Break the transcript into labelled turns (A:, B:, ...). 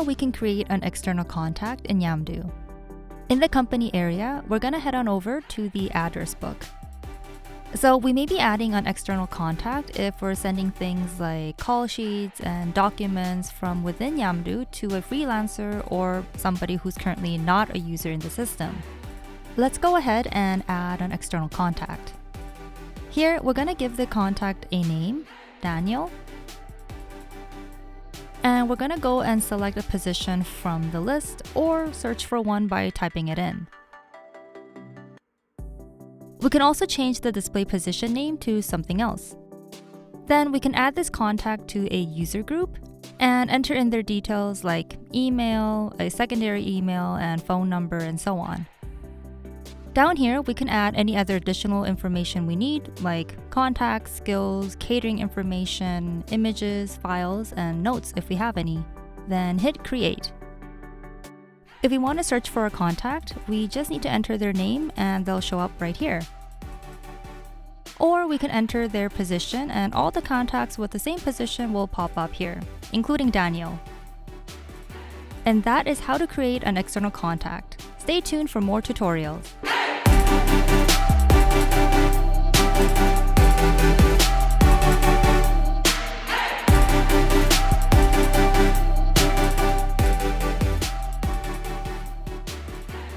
A: we can create an external contact in Yamdu. In the company area, we're going to head on over to the address book. So we may be adding an external contact if we're sending things like call sheets and documents from within Yamdu to a freelancer or somebody who's currently not a user in the system. Let's go ahead and add an external contact. Here, we're going to give the contact a name, Daniel. And we're going to go and select a position from the list or search for one by typing it in. We can also change the display position name to something else. Then we can add this contact to a user group and enter in their details like email, a secondary email, and phone number, and so on. Down here, we can add any other additional information we need, like contacts, skills, catering information, images, files, and notes if we have any. Then hit Create. If we want to search for a contact, we just need to enter their name and they'll show up right here. Or we can enter their position and all the contacts with the same position will pop up here, including Daniel. And that is how to create an external contact. Stay tuned for more tutorials.